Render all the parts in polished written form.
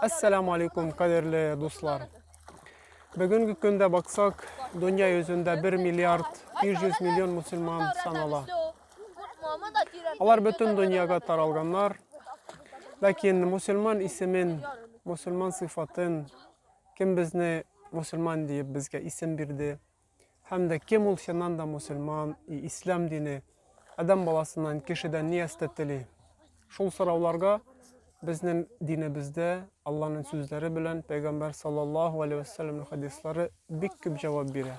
Assalamu alaikum kaderli dostlar. Bugünkü günde baksak dünya yüzünde 1 milyar 100 milyon Müslüman sanala. Alar bütün dünyaya taralganlar. Lakin Müslüman ismin, Müslüman sıfatın kim bizni Müslüman deyip bizge isim birdi. Hem de kim olşandan da Müslüman, İslam dini adam balasından kişiden niye istetili? Şol soravlarga bizning dinimizde Allah'ın sözleri bilen Peygamber sallallahu aleyhi ve sellem'in hadisleri bik küp cevap bire.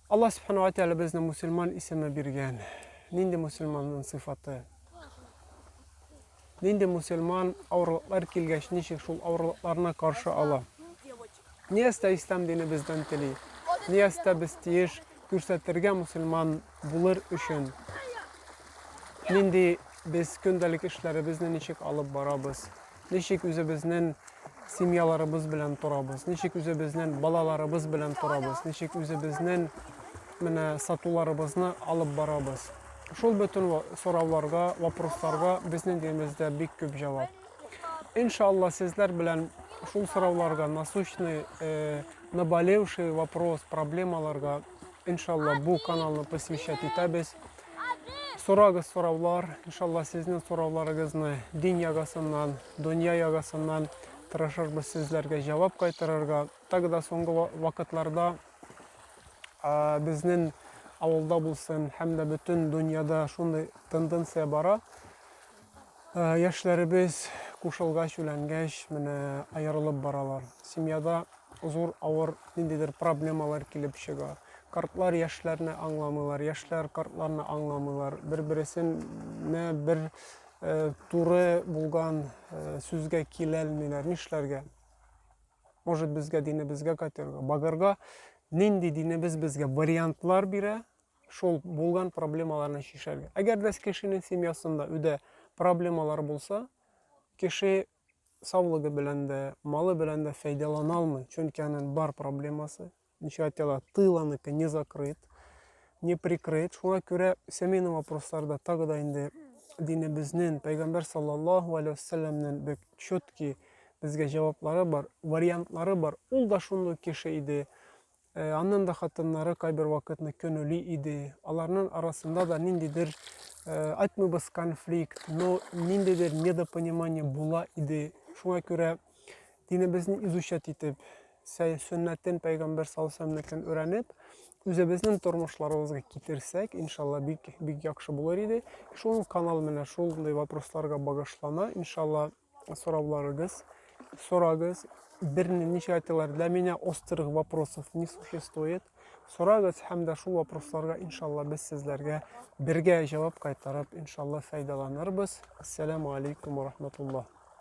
Allah subhanahu wa ta'ala bizne Müslüman ismi birgen. Nindi Müslümanın sıfatı? Nindi Müslüman avralıklar kilgeç nişik şul avralıklarına karşı ala. Niyeste İslam dini bizden tili? Niyeste biz tiyiş görsetirge Müslüman bulur üçün? Nindi biz gündelik işleri bizden nişik alıp barabız? Nişik üzü bizden simyalarımız bilen turabız? Nişik üzü bizden balalarımız bilen turabız? Nişik üzü bizden satularımızı alıp barabız? Şol bütün soravlarga, vaproslarga bizden dinimizde bik köp cevap. İnşallah sizler bilen şol soravlarga насущный, наболевший вопрос, проблемаларга inşallah bu kanalını посвящать etəbiz. Sorağız soravlar, inşallah sizin soravlarınızı din yagasından, dünya yagasından tırışırız sizlerge cevap kaytarırga. Tağda songu vakitlarda bizden avulda bulsun, hem de bütün dünyada şunday tendensiya bara. Yaşlarımız kuşulgaç, ülengeç, ayrılıp baralar. Simyada zor, ağır, nindidir problemalar kilip çıkar. Kartlar yaşlarını anlamıyorlar, yaşlar kartlarını anlamıyorlar. Bir turu bulgan sözge kilelmiler, nişlerge. Может bizge dini bizge katerga. Bagarga nindi dini bizge variantlar bire, şol bulgan problemalarını şişerge. Eğer de kişinin simyasında öde problemalar bulsa, kişi sağlığı bilen de, malı bilen de faydalanalmay. Çünkü onun bar probleması. Ничего тыланыкы не закрыт, не прикрыт. Шуңа күрә семейный вопросларда тагыда инде динебезнең, Пәйгамбәр саллаллаху алейхи ва саллямның бик чётки безгә җаваплары бар, вариантлары бар. Ул да шундый кеше иде. Аннан да хатыннары кайбер вакытны көнүли иде. Аларның арасында да ниндидер айтмыйбыз конфликт, но ниндидер недопонимание була иде. Шуңа күрә динебезне изучать итеп, Sünnetten Peygamber sallallahu aleyhi ve sellem'den öğrenip özümüzün tормышларыбызга китерсәк, иншалла бик яхшы булыр иде. Шул канал менә шундый вопросларга багышлана. Иншалла сорауларыгыз, сорагыз. Берни ничә әйтәләр, для меня острых вопросов не существует. Сорагыз һәм дә шул вопросларга иншалла без сезләргә бергә җавап кайтарып, иншалла файдаланырбыз. Ассаламу алейкум ва рахматуллаһ.